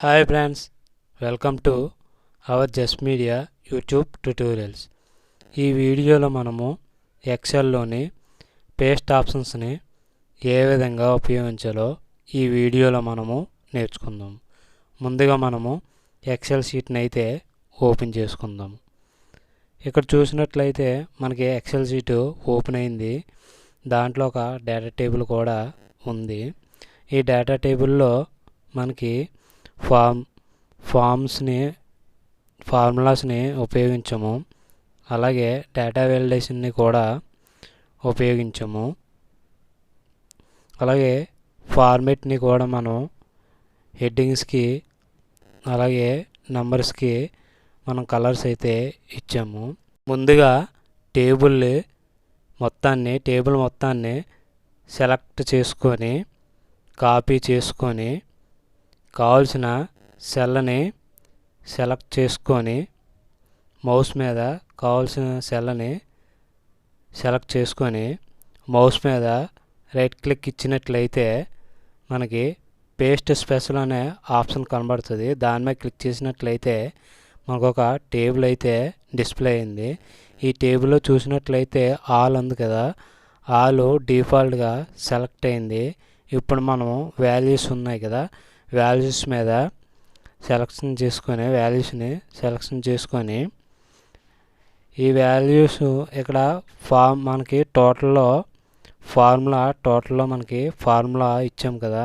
Hi friends, welcome to our Just Media YouTube tutorials. ఈ వీడియోలో మనము ఎక్సెల్లోని పేస్ట్ ఆప్షన్స్ని ఏ విధంగా ఉపయోగించాలో ఈ వీడియోలో మనము నేర్చుకుందాం. ముందుగా మనము ఎక్సెల్ షీట్ని అయితే ఓపెన్ చేసుకుందాం. ఇక్కడ చూసినట్లయితే మనకి ఎక్సెల్ షీట్ ఓపెన్ అయింది. దాంట్లో ఒక డేటా టేబుల్ కూడా ఉంది. ఈ డేటా టేబుల్లో మనకి ఫార్ములాస్ని ఉపయోగించము, అలాగే డేటా వాలిడేషన్ని కూడా ఉపయోగించము, అలాగే ఫార్మెట్ని కూడా మనం హెడ్డింగ్స్కి అలాగే నంబర్స్కి మనం కలర్స్ అయితే ఇచ్చాము. ముందుగా టేబుల్ మొత్తాన్ని సెలెక్ట్ చేసుకొని కాపీ చేసుకొని కావాల్సిన సెల్ని సెలెక్ట్ చేసుకొని మౌస్ మీద కావాల్సిన సెల్ని సెలెక్ట్ చేసుకొని మౌస్ మీద రైట్ క్లిక్ ఇచ్చినట్లయితే మనకి పేస్ట్ స్పెషల్ అనే ఆప్షన్ కనబడుతుంది. దాని మీద క్లిక్ చేసినట్లయితే మనకు ఒక టేబుల్ అయితే డిస్ప్లే అయింది. ఈ టేబుల్లో చూసినట్లయితే ఆల్ ఉంది కదా, ఆల్ డిఫాల్ట్గా సెలెక్ట్ అయింది. ఇప్పుడు మనం వాల్యూస్ ఉన్నాయి కదా, వాల్యూస్ మీద సెలెక్షన్ చేసుకొని ఈ వాల్యూస్ ఇక్కడ మనకి టోటల్లో మనకి ఫార్ములా ఇచ్చాం కదా,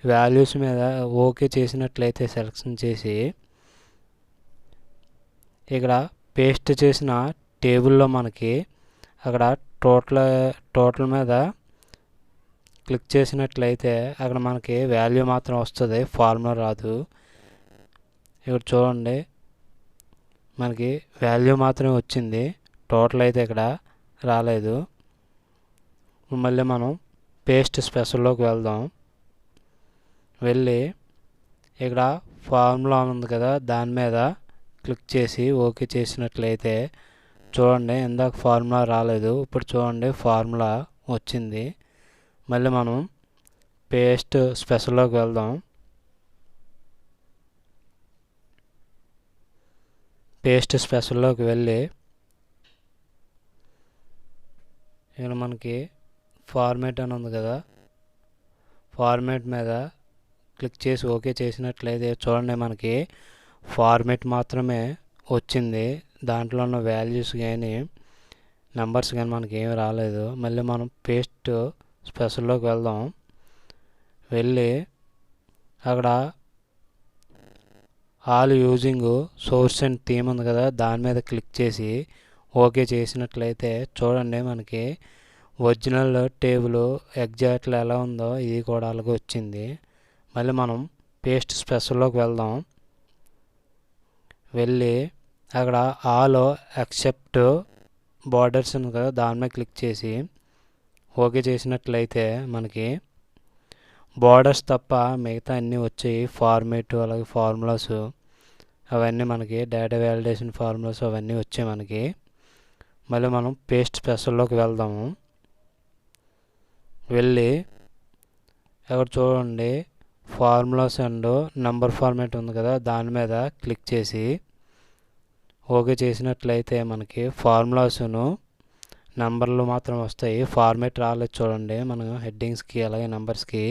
వాల్యూస్ మీద ఓకే చేసినట్లయితే సెలెక్షన్ చేసి ఇక్కడ పేస్ట్ చేసిన టేబుల్లో మనకి అక్కడ టోటల్ మీద క్లిక్ చేసినట్లయితే అక్కడ మనకి వాల్యూ మాత్రం వస్తుంది, ఫార్ములా రాదు. ఇక్కడ చూడండి, మనకి వాల్యూ మాత్రమే వచ్చింది, టోటల్ అయితే ఇక్కడ రాలేదు. మళ్ళీ మనం పేస్ట్ స్పెషల్లోకి వెళ్ళి ఇక్కడ ఫార్ములా ఉంది కదా, దాని మీద క్లిక్ చేసి ఓకే చేసినట్లయితే చూడండి, ఇందాక ఫార్ములా రాలేదు, ఇప్పుడు చూడండి ఫార్ములా వచ్చింది. మళ్ళీ మనం పేస్ట్ స్పెషల్లోకి వెళ్ళి ఇక్కడ మనకి ఫార్మేట్ అని ఉంది కదా, ఫార్మేట్ మీద క్లిక్ చేసి ఓకే చేసినట్లయితే చూడండి, మనకి ఫార్మేట్ మాత్రమే వచ్చింది, దాంట్లో ఉన్న వాల్యూస్ కానీ నెంబర్స్ కానీ మనకి ఏమి రాలేదు. మళ్ళీ మనం పేస్ట్ స్పెషల్లోకి వెళ్ళి అక్కడ all using source and theme ఉంది కదా, దాని మీద క్లిక్ చేసి ఓకే చేసినట్లయితే చూడండి, మనకి ఒరిజినల్ టేబుల్ ఎగ్జాక్ట్లీ ఎలా ఉందో ఇది కూడా అలాగే వచ్చింది. మళ్ళీ మనం పేస్ట్ స్పెషల్లోకి వెళ్ళి అక్కడ ఆల్ ఎక్సెప్ట్ బార్డర్స్ ఉంది కదా, దాని మీద క్లిక్ చేసి ఓకే చేసినట్లయితే మనకి బార్డర్స్ తప్ప మిగతా అన్నీ వచ్చాయి. ఫార్మేట్ అలాగే ఫార్ములాస్ అవన్నీ మనకి డేటా వాలిడేషన్ ఫార్ములాస్ అవన్నీ వచ్చాయి మనకి. మళ్ళీ మనం పేస్ట్ స్పెషల్లోకి వెళ్ళి అక్కడ చూడండి ఫార్ములాస్ అండ్ నంబర్ ఫార్మేట్ ఉంది కదా, దాని మీద క్లిక్ చేసి ఓకే చేసినట్లయితే మనకి ఫార్ములాస్ను నంబర్లు మాత్రం వస్తాయి, ఫార్మేట్ రాలేదు. చూడండి, మనం హెడ్డింగ్స్కి అలాగే నెంబర్స్కి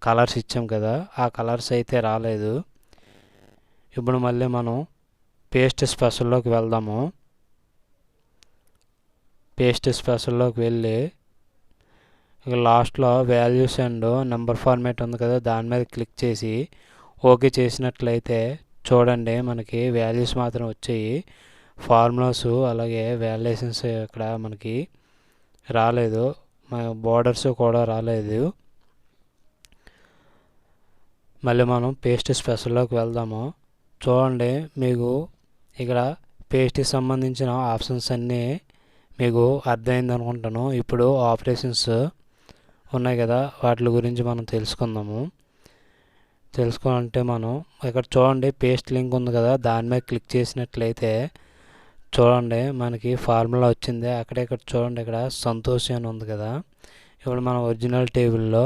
కలర్స్ ఇచ్చాం కదా, ఆ కలర్స్ అయితే రాలేదు. ఇప్పుడు మళ్ళీ మనం పేస్ట్ స్పెషల్లోకి వెళ్ళి ఇక లాస్ట్లో వాల్యూస్ అండ్ నెంబర్ ఫార్మేట్ ఉంది కదా, దాని మీద క్లిక్ చేసి ఓకే చేసినట్లయితే చూడండి, మనకి వాల్యూస్ మాత్రం వచ్చాయి, ఫార్ములాస్ అలాగే వాల్యుయేషన్స్ ఇక్కడ మనకి రాలేదు, బోర్డర్స్ కూడా రాలేదు. మళ్ళీ మనం పేస్ట్ స్పెషల్లోకి చూడండి, మీకు ఇక్కడ పేస్ట్కి సంబంధించిన ఆప్షన్స్ అన్నీ మీకు అర్థమైంది అనుకుంటాను. ఇప్పుడు ఆపరేషన్స్ ఉన్నాయి కదా, వాటి గురించి మనం తెలుసుకోవాలంటే మనం ఇక్కడ చూడండి పేస్ట్ లింక్ ఉంది కదా, దాని మీద క్లిక్ చేసినట్లయితే చూడండి, మనకి ఫార్ములా వచ్చింది. ఇక్కడ చూడండి, ఇక్కడ సంతోష్ అని ఉంది కదా, ఇప్పుడు మన ఒరిజినల్ టేబుల్లో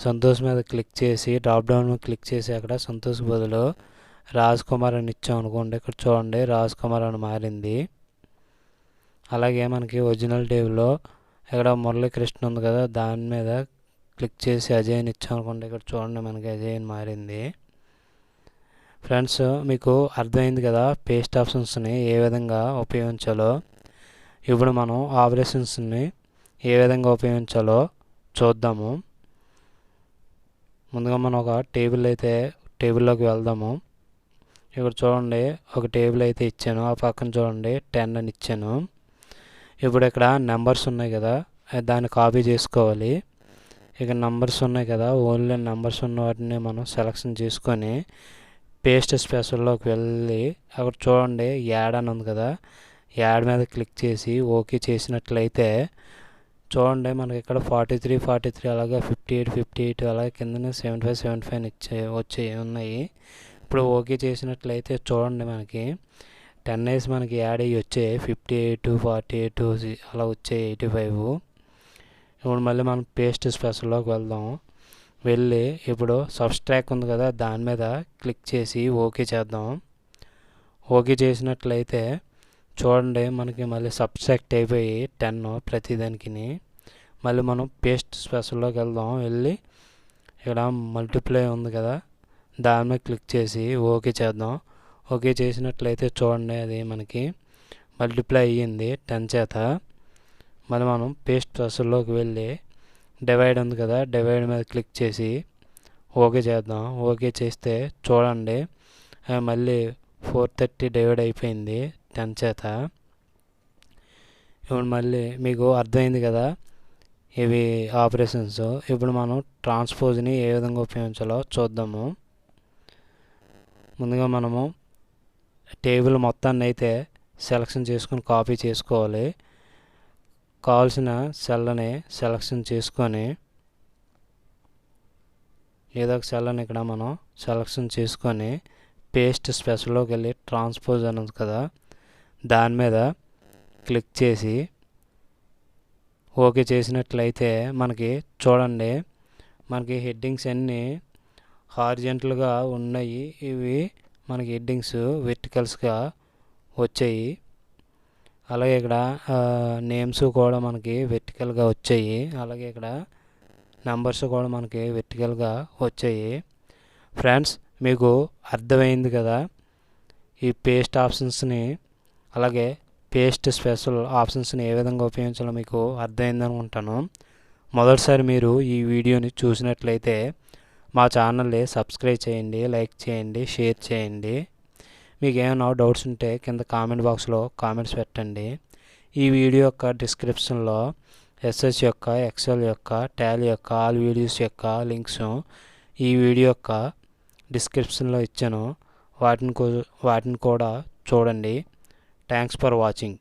సంతోష్ మీద క్లిక్ చేసి డ్రాప్ డౌన్ క్లిక్ చేసి అక్కడ సంతోష్ బదులు రాజ్ కుమార్ అని ఇచ్చాం అనుకోండి, ఇక్కడ చూడండి రాజ్ కుమార్ అని మారింది. అలాగే మనకి ఒరిజినల్ టేబుల్లో ఇక్కడ మురళీకృష్ణ ఉంది కదా, దాని మీద క్లిక్ చేసి అజయ్ అని ఇచ్చాం అనుకోండి, ఇక్కడ చూడండి మనకి అజయ్ అని మారింది. ఫ్రెండ్స్, మీకు అర్థమైంది కదా పేస్ట్ ఆప్షన్స్ని ఏ విధంగా ఉపయోగించాలో. ఇప్పుడు మనం ఆపరేషన్స్ని ఏ విధంగా ఉపయోగించాలో చూద్దాము. ముందుగా మనం ఒక టేబుల్లోకి వెళ్దాము. ఇక్కడ చూడండి ఒక టేబుల్ అయితే ఇచ్చాను, ఆ పక్కన చూడండి 10 అని ఇచ్చాను. ఇప్పుడు ఇక్కడ నెంబర్స్ ఉన్నాయి కదా, దాన్ని కాపీ చేసుకోవాలి. ఇక నెంబర్స్ ఉన్నాయి కదా, ఓన్లీ నెంబర్స్ ఉన్న వాటిని మనం సెలెక్షన్ చేసుకొని పేస్ట్ స్పెషల్లోకి వెళ్ళి అక్కడ చూడండి యాడ్ అని ఉంది కదా, యాడ్ మీద క్లిక్ చేసి ఓకే చేసినట్లయితే చూడండి మనకి ఇక్కడ 43 అలాగే 58 అలాగే కిందనే 75 వచ్చాయి ఉన్నాయి. ఇప్పుడు ఓకే చేసినట్లయితే చూడండి మనకి 10 వేసి మనకి యాడ్ అయ్యి వచ్చాయి 58 48 అలా వచ్చాయి 85. ఇప్పుడు మళ్ళీ మనం పేస్ట్ స్పెషల్లోకి వెళ్దాం. వెళ్ళి ఇప్పుడు సబ్స్ట్రాక్ట్ ఉంది కదా, దాని మీద క్లిక్ చేసి ఓకే చేద్దాం. ఓకే చేసినట్లయితే చూడండి మనకి మళ్ళీ సబ్స్ట్రాక్ట్ అయిపోయి 10 ప్రతిదానికి. మళ్ళీ మనం పేస్ట్ స్పెషల్లోకి వెళ్దాం. వెళ్ళి ఇక్కడ మల్టిప్లై ఉంది కదా, దాని మీద క్లిక్ చేసి ఓకే చేద్దాం. ఓకే చేసినట్లయితే చూడండి అది మనకి మల్టిప్లై అయ్యింది 10 చేత. మళ్ళీ మనం పేస్ట్ స్పెషల్లోకి వెళ్ళి డివైడ్ ఉంది కదా, డివైడ్ మీద క్లిక్ చేసి ఓకే చేద్దాం. ఓకే చేస్తే చూడండి మళ్ళీ 430 డివైడ్ అయిపోయింది 10 చేత. ఇప్పుడు మళ్ళీ మీకు అర్థమైంది కదా ఇవి ఆపరేషన్స్. ఇప్పుడు మనం ట్రాన్స్పోజ్ని ఏ విధంగా ఉపయోగించాలో చూద్దాము. ముందుగా మనము టేబుల్ మొత్తాన్ని అయితే సెలెక్షన్ చేసుకొని కాపీ చేసుకోవాలి. కావాల్సిన సెల్ని సెలెక్షన్ చేసుకొని ఏదో ఒక సెల్ని ఇక్కడ మనం సెలెక్షన్ చేసుకొని పేస్ట్ స్పెషల్లోకి వెళ్ళి ట్రాన్స్పోజ్ అన్నది కదా, దాని మీద క్లిక్ చేసి ఓకే చేసినట్లయితే మనకి చూడండి మనకి హెడ్డింగ్స్ అన్నీ హారిజెంటల్గా ఉన్నాయి. ఇవి మనకి హెడ్డింగ్స్ వెర్టికల్స్గా వచ్చాయి. అలాగే ఇక్కడ నేమ్స్ కూడా మనకి వెర్టికల్గా వచ్చాయి. అలాగే ఇక్కడ నెంబర్స్ కూడా మనకి వెర్టికల్గా వచ్చాయి. ఫ్రెండ్స్, మీకు అర్థమైంది కదా ఈ పేస్ట్ ఆప్షన్స్ని అలాగే పేస్ట్ స్పెషల్ ఆప్షన్స్ని ఏ విధంగా ఉపయోగించాలో మీకు అర్థమైంది అనుకుంటాను. మొదటిసారి మీరు ఈ వీడియోని చూసినట్లయితే మా ఛానల్ని సబ్స్క్రైబ్ చేయండి, లైక్ చేయండి, షేర్ చేయండి. మీకు ఏమైనా డౌట్స్ ఉంటే కింద కామెంట్ బాక్స్లో కామెంట్స్ పెట్టండి. ఈ వీడియో యొక్క డిస్క్రిప్షన్లో ఎస్ఎస్ యొక్క, ఎక్సెల్ యొక్క, టాలీ యొక్క ఆల్ వీడియోస్ యొక్క లింక్స్ ఈ వీడియో యొక్క డిస్క్రిప్షన్లో ఇచ్చాను. వాటిని కూడా చూడండి. Thanks for watching.